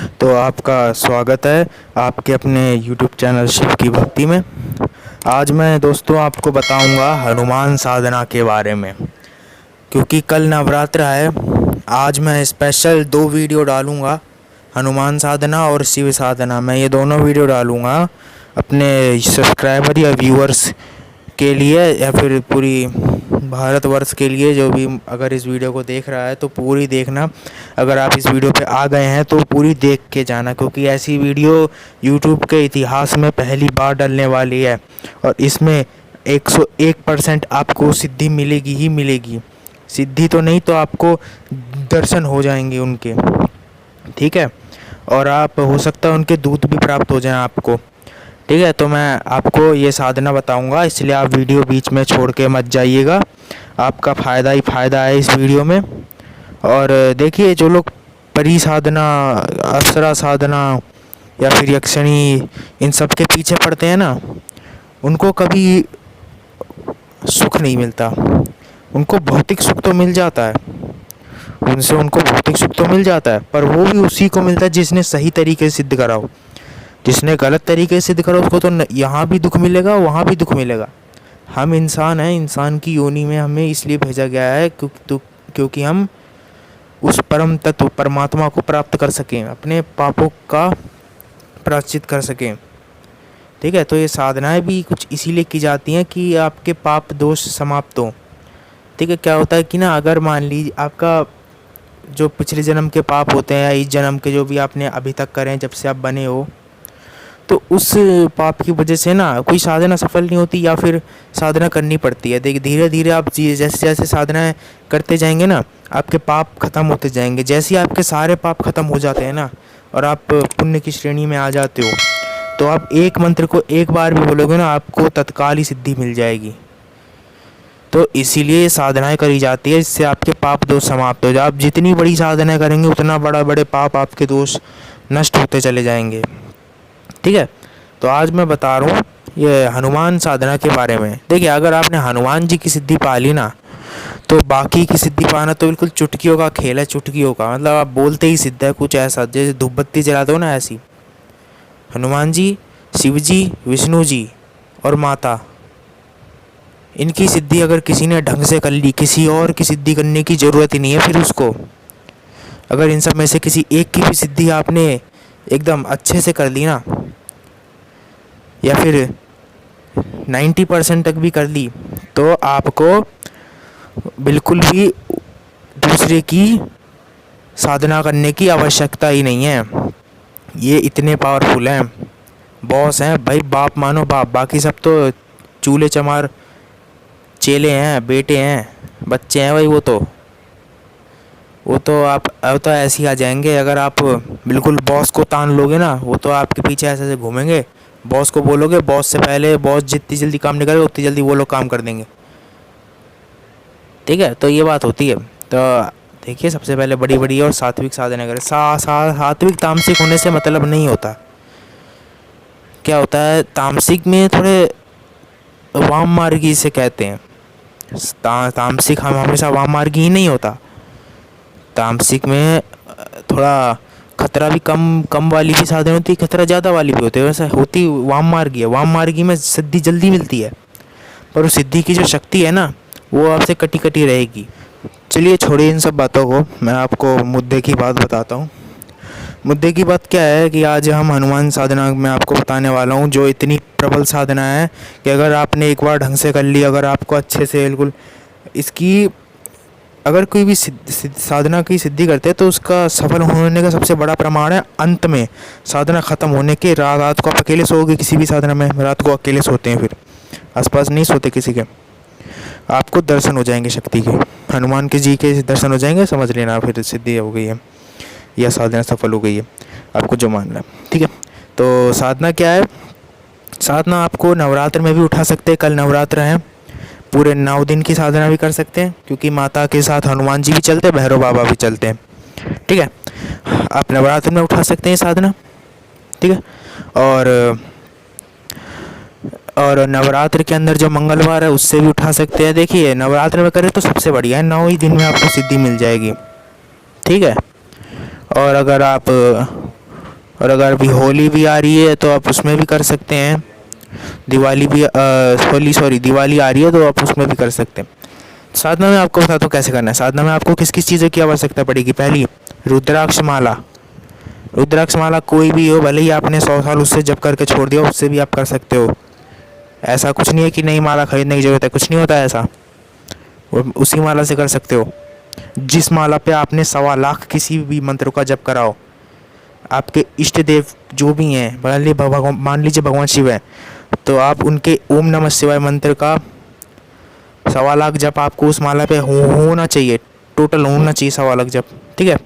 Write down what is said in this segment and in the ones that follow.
तो आपका स्वागत है आपके अपने YouTube चैनल शिव की भक्ति में। आज मैं दोस्तों आपको बताऊंगा हनुमान साधना के बारे में, क्योंकि कल नवरात्र है। आज मैं स्पेशल 2 वीडियो डालूंगा, हनुमान साधना और शिव साधना। मैं ये दोनों वीडियो डालूंगा अपने सब्सक्राइबर या व्यूअर्स के लिए, या फिर पूरी भारतवर्ष के लिए। जो भी अगर इस वीडियो को देख रहा है तो पूरी देखना। अगर आप इस वीडियो पे आ गए हैं तो पूरी देख के जाना, क्योंकि ऐसी वीडियो यूट्यूब के इतिहास में पहली बार डलने वाली है और इसमें 101% आपको सिद्धि मिलेगी ही मिलेगी। सिद्धि तो नहीं तो आपको दर्शन हो जाएंगे उनके, ठीक है। और आप हो सकता है उनके दूत भी प्राप्त हो जाएं आपको, ठीक है। तो मैं आपको ये साधना बताऊंगा, इसलिए आप वीडियो बीच में छोड़ के मत जाइएगा। आपका फ़ायदा ही फ़ायदा है इस वीडियो में। और देखिए, जो लोग परी साधना, अप्सरा साधना या फिर यक्षिणी, इन सब के पीछे पड़ते हैं ना, उनको कभी सुख नहीं मिलता। उनको भौतिक सुख तो मिल जाता है, उनको भौतिक सुख तो मिल जाता है, पर वो भी उसी को मिलता है जिसने सही तरीके से सिद्ध करा हो। जिसने गलत तरीके से सिद्ध करा उसको तो यहाँ भी दुख मिलेगा, वहाँ भी दुख मिलेगा। हम इंसान हैं, इंसान की योनि में हमें इसलिए भेजा गया है क्योंकि हम उस परम तत्व परमात्मा को प्राप्त कर सकें, अपने पापों का प्रायश्चित कर सकें, ठीक है। तो ये साधनाएं भी कुछ इसीलिए की जाती हैं कि आपके पाप दोष समाप्त हो, ठीक है। क्या होता है कि ना, अगर मान लीजिए आपका जो पिछले जन्म के पाप होते हैं या इस जन्म के जो भी आपने अभी तक करे हैं, जब से आप बने हो, तो उस पाप की वजह से ना कोई साधना सफल नहीं होती या फिर साधना करनी पड़ती है। देखिए, धीरे धीरे आप जैसे जैसे साधनाएं करते जाएंगे ना, आपके पाप खत्म होते जाएंगे। जैसे ही आपके सारे पाप खत्म हो जाते हैं ना और आप पुण्य की श्रेणी में आ जाते हो, तो आप एक मंत्र को एक बार भी बोलोगे ना, आपको तत्काल ही सिद्धि मिल जाएगी। तो इसीलिए साधनाएं करी जाती है, इससे आपके पाप दोष समाप्त हो जाए। आप जितनी बड़ी साधनाएं करेंगे उतना बड़े पाप आपके दोष नष्ट होते चले जाएंगे, ठीक है। तो आज मैं बता रहा हूँ ये हनुमान साधना के बारे में। देखिए, अगर आपने हनुमान जी की सिद्धि पा ली ना, तो बाकी की सिद्धि पाना तो बिल्कुल चुटकियों का खेल है। चुटकियों का मतलब आप बोलते ही सिद्ध है, कुछ ऐसा जैसे धूप बत्ती जला दो ना, ऐसी। हनुमान जी, शिव जी, विष्णु जी और माता, इनकी सिद्धि अगर किसी ने ढंग से कर ली, किसी और की सिद्धि करने की ज़रूरत ही नहीं है फिर उसको। अगर इन सब में से किसी एक की भी सिद्धि आपने एकदम अच्छे से कर ली ना, या फिर 90% तक भी कर ली, तो आपको बिल्कुल भी दूसरे की साधना करने की आवश्यकता ही नहीं है। ये इतने पावरफुल हैं, बॉस हैं भाई, बाप मानो बाप। बाकी सब तो चूल्हे चमार चेले हैं, बेटे हैं, बच्चे हैं भाई। वो तो आप अब तो ऐसे ही आ जाएंगे। अगर आप बिल्कुल बॉस को तान लोगे ना, वो तो आपके पीछे ऐसे ऐसे घूमेंगे। बॉस को बोलोगे, बॉस से पहले बॉस जितनी जल्दी काम नहीं करेगा उतनी जल्दी वो लोग काम कर देंगे, ठीक है। तो ये बात होती है। तो देखिए, सबसे पहले बड़ी बड़ी और सात्विक साधना करें। सात्विक तामसिक होने से मतलब नहीं होता। क्या होता है, तामसिक में थोड़े वाम मार्गी से कहते हैं। तामसिक हम हमेशा वाम मार्गी ही नहीं होता। तामसिक में थोड़ा खतरा भी कम वाली भी साधन होती है, खतरा ज़्यादा वाली भी होती है। वैसे होती वाम मार्गी है। वाम मार्गी में सिद्धि जल्दी मिलती है, पर उस सिद्धि की जो शक्ति है ना, वो आपसे कटी कटी रहेगी। चलिए, छोड़िए इन सब बातों को, मैं आपको मुद्दे की बात बताता हूँ। मुद्दे की बात क्या है कि आज हम हनुमान साधना में आपको बताने वाला हूँ, जो इतनी प्रबल साधना है कि अगर आपने एक बार ढंग से कर ली, अगर आपको अच्छे से बिल्कुल इसकी, अगर कोई भी साधना की सिद्धि करते हैं तो उसका सफल होने का सबसे बड़ा प्रमाण है अंत में साधना ख़त्म होने के। रात को आप अकेले सोओगे किसी भी साधना में, रात को अकेले सोते हैं, फिर आसपास नहीं सोते किसी के, आपको दर्शन हो जाएंगे शक्ति के, हनुमान के जी के दर्शन हो जाएंगे, समझ लेना फिर सिद्धि हो गई है या साधना सफल हो गई है, आपको जो मानना है, ठीक है। तो साधना क्या है, साधना आपको नवरात्र में भी उठा सकते हैं। कल नवरात्र हैं, पूरे 9 दिन की साधना भी कर सकते हैं, क्योंकि माता के साथ हनुमान जी भी चलते हैं, भैरव बाबा भी चलते हैं, ठीक है। आप नवरात्र में उठा सकते हैं साधना, ठीक है। और नवरात्र के अंदर जो मंगलवार है उससे भी उठा सकते हैं। देखिए, नवरात्र में करें तो सबसे बढ़िया है, 9 ही दिन में आपको सिद्धि मिल जाएगी, ठीक है। और अगर आप और अगर अभी होली भी आ रही है तो आप उसमें भी कर सकते हैं। दिवाली भी दिवाली आ रही है तो आप उसमें भी कर सकते हैं। साधना में आपको बताता हूँ कैसे करना है। साधना में आपको किस किस चीज़ों की आवश्यकता पड़ेगी। पहली, रुद्राक्ष माला। रुद्राक्ष माला कोई भी हो, भले ही आपने 100 साल उससे जप करके छोड़ दिया, उससे भी आप कर सकते हो। ऐसा कुछ नहीं है कि नई माला खरीदने की ज़रूरत है, कुछ नहीं होता ऐसा। वो उसी माला से कर सकते हो जिस माला पे आपने 1.25 लाख किसी भी मंत्र का जप कराओ। आपके इष्ट देव जो भी हैं, मान लीजिए भगवान शिव है, तो आप उनके ओम नमः शिवाय मंत्र का 1.25 लाख जप आपको उस माला पे होना चाहिए। टोटल होना चाहिए 1.25 लाख जप, ठीक है।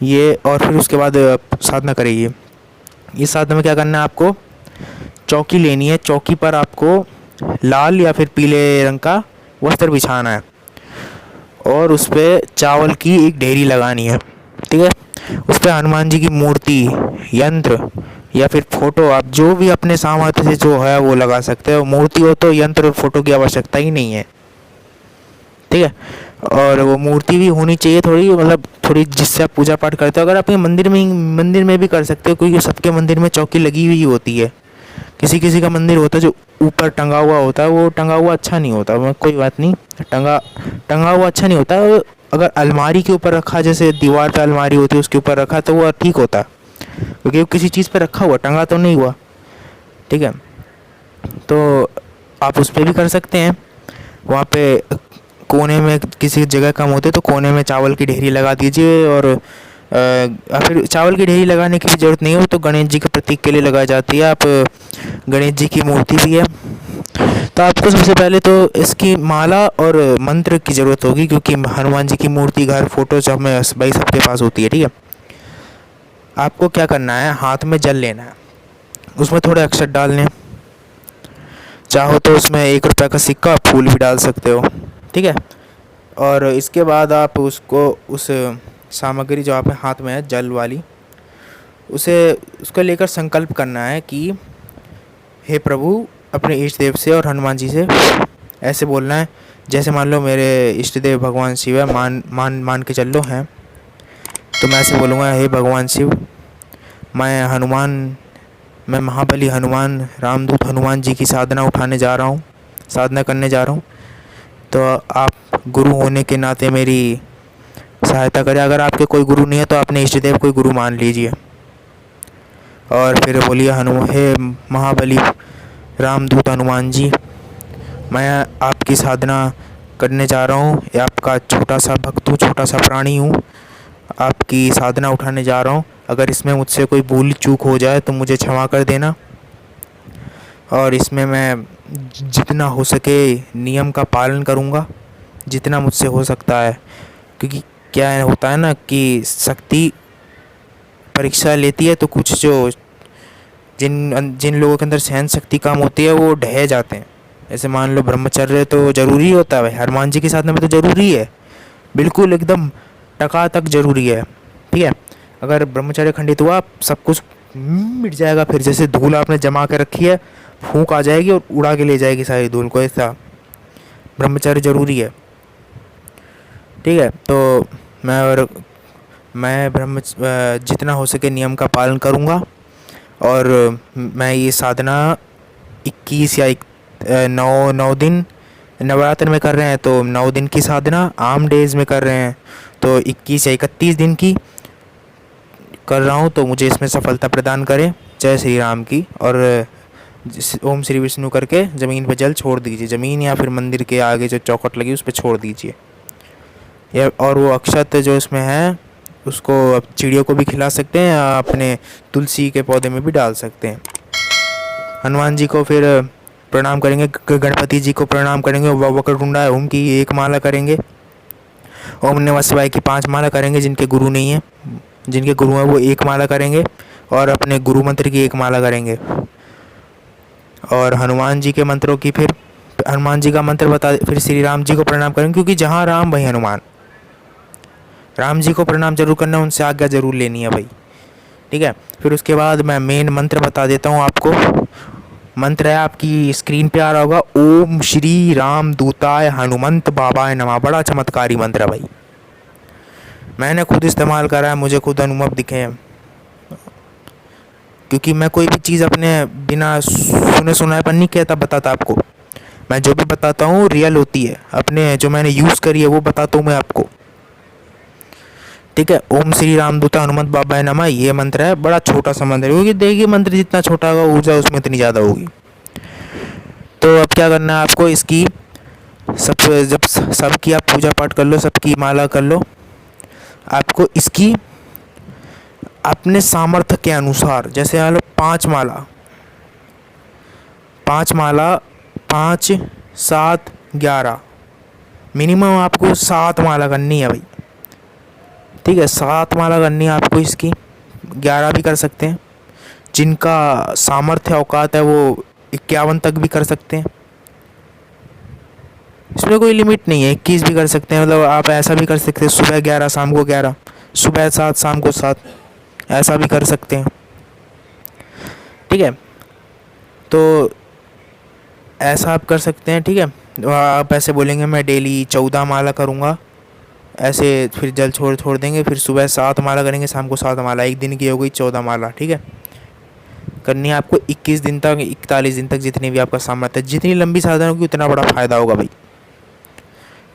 ये और फिर उसके बाद साधना करेंगे। इस साधना में क्या करना है, आपको चौकी लेनी है। चौकी पर आपको लाल या फिर पीले रंग का वस्त्र बिछाना है और उस पर चावल की एक ढेरी लगानी है, ठीक है। उस पर हनुमान जी की मूर्ति, यंत्र या फिर फोटो, आप जो भी अपने सामर्थ्य से जो है वो लगा सकते हो। मूर्ति हो तो यंत्र और फोटो की आवश्यकता ही नहीं है, ठीक है। और वो मूर्ति भी होनी चाहिए थोड़ी, मतलब थोड़ी जिससे आप पूजा पाठ करते हो। अगर आपके मंदिर में भी कर सकते हो, क्योंकि सबके मंदिर में चौकी लगी हुई होती है। किसी किसी का मंदिर होता है जो ऊपर टंगा हुआ होता है, वो टंगा हुआ अच्छा नहीं होता। कोई बात नहीं, टंगा हुआ अच्छा नहीं होता। अगर अलमारी के ऊपर रखा, जैसे दीवार पे अलमारी होती है उसके ऊपर रखा, तो वो ठीक होता, क्योंकि वो किसी चीज़ पे रखा हुआ, टंगा तो नहीं हुआ, ठीक है। तो आप उस पर भी कर सकते हैं। वहाँ पे कोने में किसी जगह कम होते तो कोने में चावल की ढेरी लगा दीजिए। और फिर चावल की ढेरी लगाने की भी ज़रूरत नहीं हो, तो गणेश जी के प्रतीक के लिए लगाई जाती है। आप गणेश जी की मूर्ति भी है, तो आपको सबसे पहले तो इसकी माला और मंत्र की ज़रूरत होगी, क्योंकि हनुमान जी की मूर्ति, घर, फोटो सब में भाई सबके पास होती है, ठीक है। आपको क्या करना है, हाथ में जल लेना है, उसमें थोड़े अक्षर डालने, चाहो तो उसमें 1 रुपये का सिक्का, फूल भी डाल सकते हो, ठीक है। और इसके बाद आप उस सामग्री जो आप हाथ में है जल वाली, उसको लेकर संकल्प करना है कि हे प्रभु, अपने इष्ट देव से और हनुमान जी से ऐसे बोलना है, जैसे मान लो मेरे इष्ट देव भगवान शिव है, मान के चल लो हैं, तो मैं ऐसे बोलूँगा, हे भगवान शिव, मैं महाबली हनुमान, रामदूत हनुमान जी की साधना करने जा रहा हूँ। तो आप गुरु होने के नाते मेरी सहायता करें। अगर आपके कोई गुरु नहीं है तो अपने इष्ट देव कोई गुरु मान लीजिए। और फिर बोलिए, हे महाबली रामदूत हनुमान जी, मैं आपकी साधना करने जा रहा हूँ। आपका छोटा सा भक्त हूँ, छोटा सा प्राणी हूँ, आपकी साधना उठाने जा रहा हूँ। अगर इसमें मुझसे कोई भूल चूक हो जाए तो मुझे क्षमा कर देना। और इसमें मैं जितना हो सके नियम का पालन करूँगा, जितना मुझसे हो सकता है। क्योंकि क्या होता है ना कि शक्ति परीक्षा लेती है, तो कुछ जो जिन लोगों के अंदर सहन शक्ति कम होती है वो ढह जाते हैं। जैसे मान लो ब्रह्मचर्य तो ज़रूरी होता है भाई, हनुमान जी की साधना में तो ज़रूरी है, बिल्कुल एकदम टकाटक ज़रूरी है, ठीक है। अगर ब्रह्मचर्य खंडित हुआ, सब कुछ मिट जाएगा। फिर जैसे धूल आपने जमा के रखी है, फूंक आ जाएगी और उड़ा के ले जाएगी सारी धूल को, ऐसा ब्रह्मचर्य ज़रूरी है, ठीक है। तो मैं जितना हो सके नियम का पालन करूँगा। और मैं ये साधना 21 या 9 दिन नवरात्र में कर रहे हैं, तो 9 दिन की साधना, आम डेज में कर रहे हैं तो 21 या 31 दिन की कर रहा हूँ। तो मुझे इसमें सफलता प्रदान करें। जय श्री राम की। और ओम श्री विष्णु करके ज़मीन पर जल छोड़ दीजिए, ज़मीन या फिर मंदिर के आगे जो चौखट लगी उस पर छोड़ दीजिए। और वो अक्षत जो इसमें है उसको आप चिड़ियों को भी खिला सकते हैं, या अपने तुलसी के पौधे में भी डाल सकते हैं। हनुमान जी को फिर प्रणाम करेंगे, गणपति जी को प्रणाम करेंगे, वक्रतुंडा ओम की 1 माला करेंगे, ओम नमः शिवाय की 5 माला करेंगे। जिनके गुरु नहीं है, जिनके गुरु हैं वो 1 माला करेंगे, और अपने गुरु मंत्र की 1 माला करेंगे। और हनुमान जी के मंत्रों की फिर हनुमान जी का मंत्र फिर श्री राम जी को प्रणाम करेंगे, क्योंकि जहाँ राम वहीं हनुमान। राम जी को प्रणाम जरूर करना है, उनसे आज्ञा जरूर लेनी है भाई, ठीक है। फिर उसके बाद मैं मेन मंत्र बता देता हूँ आपको। मंत्र है, आपकी स्क्रीन पे आ रहा होगा, ओम श्री राम दूताय हनुमंत बाबाय नमः। बड़ा चमत्कारी मंत्र है भाई, मैंने खुद इस्तेमाल करा है, मुझे खुद अनुभव दिखे हैं। क्योंकि मैं कोई भी चीज़ अपने बिना सुने सुनाए पर नहीं कहता बताता आपको। मैं जो भी बताता हूँ रियल होती है, अपने जो मैंने यूज़ करी है वो बताता हूँ मैं आपको। ठीक है। ओम श्री रामदूता हनुमत बाबा नमः, ये मंत्र है। बड़ा छोटा सा मंत्र है, क्योंकि देखिए मंत्र जितना छोटा होगा ऊर्जा उसमें इतनी ज़्यादा होगी। तो अब क्या करना है आपको, इसकी जब सबकी आप पूजा पाठ कर लो, सबकी माला कर लो, आपको इसकी अपने सामर्थ्य के अनुसार, जैसे मान लो 5 माला, 5 माला, 5, 7, 11, मिनिमम आपको 7 माला करनी है भाई। ठीक है, 7 माला करनी है आपको इसकी। 11 भी कर सकते हैं, जिनका सामर्थ्य औकात है वो 51 तक भी कर सकते हैं, इसमें कोई लिमिट नहीं है। 21 भी कर सकते हैं, मतलब आप ऐसा भी कर सकते हैं सुबह 11 शाम को 11, सुबह 7 शाम को 7, ऐसा भी कर सकते हैं। ठीक है, तो ऐसा आप कर सकते हैं। ठीक है, आप ऐसे बोलेंगे मैं डेली 14 माला करूँगा, ऐसे फिर जल छोड़ देंगे, फिर सुबह 7 माला करेंगे, शाम को 7 माला, एक दिन की हो गई 14 माला। ठीक है, करनी है आपको 21 दिन तक, 41 दिन तक, जितनी भी आपका सामर्थ्य है। जितनी लंबी साधना होगी उतना बड़ा फ़ायदा होगा भाई।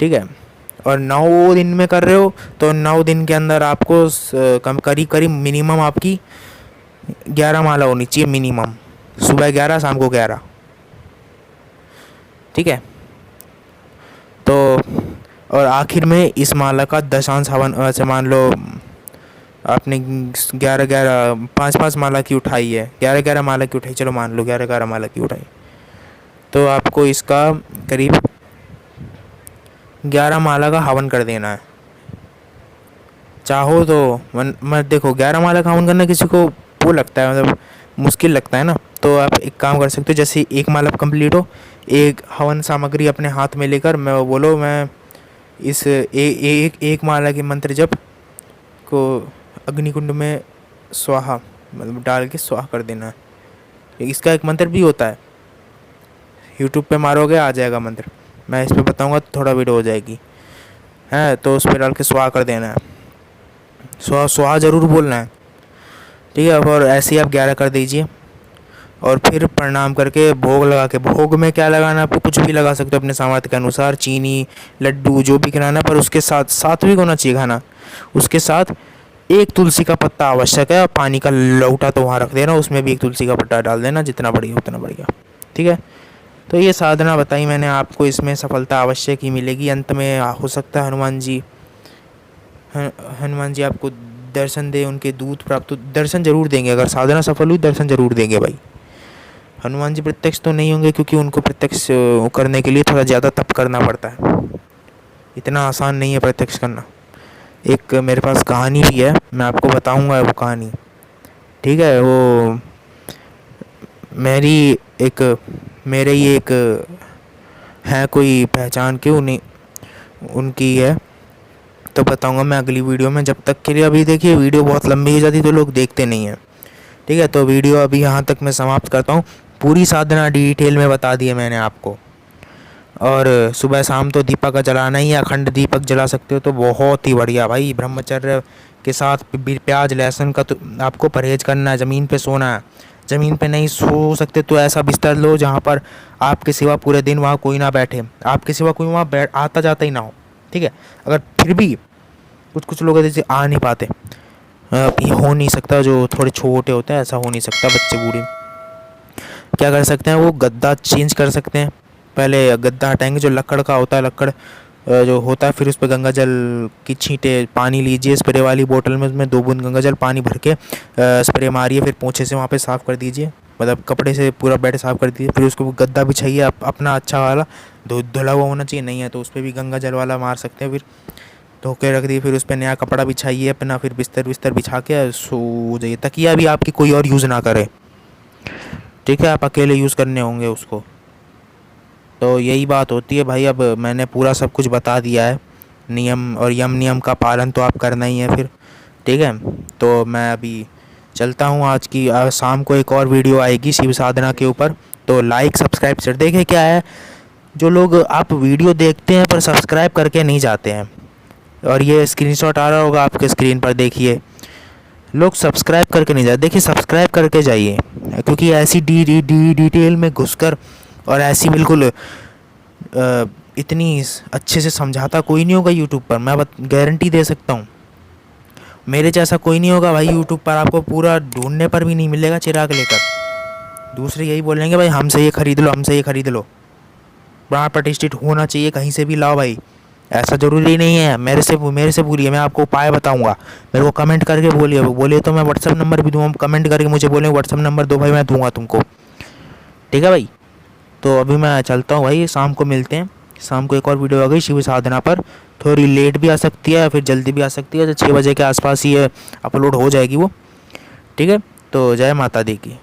ठीक है, और 9 दिन में कर रहे हो तो 9 दिन के अंदर आपको कम करीब मिनिमम आपकी 11 माला होनी चाहिए मिनिमम, सुबह 11 शाम को 11। ठीक है, तो और आखिर में इस माला का दशांश हवन, ऐसे मान लो आपने 11 5 माला की उठाई है, 11 माला की उठाई, चलो मान लो 11 माला की उठाई, तो आपको इसका करीब 11 माला का हवन कर देना है। चाहो तो मैं देखो 11 माला का हवन करना किसी को वो लगता है, मतलब मुश्किल लगता है ना, तो आप एक काम कर सकते हो, जैसे एक माला कंप्लीट हो, एक हवन सामग्री अपने हाथ में लेकर मैं बोलो मैं इस एक माला के मंत्र जप को अग्निकुंड में स्वाहा, मतलब डाल के स्वाहा कर देना है। इसका एक मंत्र भी होता है, यूट्यूब पे मारोगे आ जाएगा मंत्र, मैं इस पर बताऊँगा तो थोड़ा वीडियो हो जाएगी है, तो उस पर डाल के स्वाहा कर देना है, स्वाहा ज़रूर बोलना है। ठीक है, और ऐसे ही आप 11 कर दीजिए, और फिर प्रणाम करके भोग लगा के, भोग में क्या लगाना है आपको, कुछ भी लगा सकते हो अपने सामर्थ्य के अनुसार, चीनी लड्डू जो भी खिलाना, पर उसके साथ सात्विक होना चाहिए खाना। उसके साथ एक तुलसी का पत्ता आवश्यक है, और पानी का लौटा तो वहाँ रख देना, उसमें भी एक तुलसी का पत्ता डाल देना, जितना बढ़िया उतना बढ़िया। ठीक है, तो ये साधना बताई मैंने आपको, इसमें सफलता अवश्य ही मिलेगी। अंत में हो सकता है हनुमान जी आपको दर्शन दे, उनके दूत प्राप्त, दर्शन जरूर देंगे, अगर साधना सफल हुई दर्शन जरूर देंगे भाई। हनुमान जी प्रत्यक्ष तो नहीं होंगे, क्योंकि उनको प्रत्यक्ष करने के लिए थोड़ा ज़्यादा तप करना पड़ता है, इतना आसान नहीं है प्रत्यक्ष करना। एक मेरे पास कहानी भी है, मैं आपको बताऊंगा वो कहानी। ठीक है, वो मेरे ही एक है कोई पहचान के, उन्हीं उनकी है, तो बताऊंगा मैं अगली वीडियो में। जब तक के लिए अभी देखिए वीडियो बहुत लंबी हो जाती तो लोग देखते नहीं हैं। ठीक है, तो वीडियो अभी यहाँ तक मैं समाप्त करता हूँ। पूरी साधना डिटेल में बता दी है मैंने आपको, और सुबह शाम तो दीपक का जलाना ही है, अखंड दीपक जला सकते हो तो बहुत ही बढ़िया भाई। ब्रह्मचर्य के साथ प्याज लहसुन का तो आपको परहेज करना है। ज़मीन पे सोना है, ज़मीन पे नहीं सो सकते तो ऐसा बिस्तर लो जहाँ पर आपके सिवा पूरे दिन वहाँ कोई ना बैठे, आपके सिवा कोई वहाँ आता जाता ही ना हो। ठीक है, अगर फिर भी कुछ लोग जैसे आ नहीं पाते, ये हो नहीं सकता, जो थोड़े छोटे होते हैं ऐसा हो नहीं सकता, बच्चे बूढ़े क्या कर सकते हैं, वो गद्दा चेंज कर सकते हैं। पहले गद्दा हटाएंगे, जो लकड़ का होता है, लकड़ जो होता है, फिर उस पर गंगा जल की छींटे पानी लीजिए स्प्रे वाली बोतल में, उसमें 2 बूंद गंगा जल पानी भर के स्प्रे मारिए, फिर पोंछे से वहाँ पे साफ़ कर दीजिए, मतलब कपड़े से पूरा बेड साफ़ कर दीजिए। फिर उसको गद्दा बिछाइए अपना अच्छा वाला, धुला हुआ होना चाहिए, नहीं है तो उस पर भी गंगा जल वाला मार सकते हैं। फिर धो के रख दिए, फिर उस पर नया कपड़ा बिछाइए अपना, फिर बिस्तर बिछा के सो जाइए। तकिया भी आपकी कोई और यूज़ ना करे, ठीक है, आप अकेले यूज़ करने होंगे उसको। तो यही बात होती है भाई। अब मैंने पूरा सब कुछ बता दिया है, नियम और यम नियम का पालन तो आप करना ही है फिर। ठीक है, तो मैं अभी चलता हूँ। आज की शाम को एक और वीडियो आएगी शिव साधना के ऊपर, तो लाइक सब्सक्राइब से देखें। क्या है, जो लोग आप वीडियो देखते हैं पर सब्सक्राइब करके नहीं जाते हैं, और ये स्क्रीनशॉट आ रहा होगा आपके स्क्रीन पर, देखिए लोग सब्सक्राइब करके नहीं जाते। देखिए सब्सक्राइब करके जाइए, क्योंकि ऐसी डिटेल में घुसकर और ऐसी बिल्कुल इतनी अच्छे से समझाता कोई नहीं होगा यूट्यूब पर। मैं गारंटी दे सकता हूँ, मेरे जैसा कोई नहीं होगा भाई यूट्यूब पर। आपको पूरा ढूंढने पर भी नहीं मिलेगा चिराग लेकर। दूसरे यही बोलेंगे भाई हमसे ये ख़रीद लो, हमसे ये ख़रीद लो। बड़ा प्रतिष्ठित होना चाहिए, कहीं से भी लाओ भाई, ऐसा ज़रूरी नहीं है। मेरे से बोलिए, मैं आपको उपाय बताऊंगा। मेरे को कमेंट करके बोलिए तो मैं व्हाट्सअप नंबर भी दूँगा। कमेंट करके मुझे बोलें व्हाट्सअप नंबर दो भाई, मैं दूंगा तुमको। ठीक है भाई, तो अभी मैं चलता हूँ भाई, शाम को मिलते हैं। शाम को एक और वीडियो आ गई शिव साधना पर। थोड़ी लेट भी आ सकती है, फिर जल्दी भी आ सकती है। तो 6 बजे के आसपास ही अपलोड हो जाएगी वो। ठीक है, तो जय माता दी की।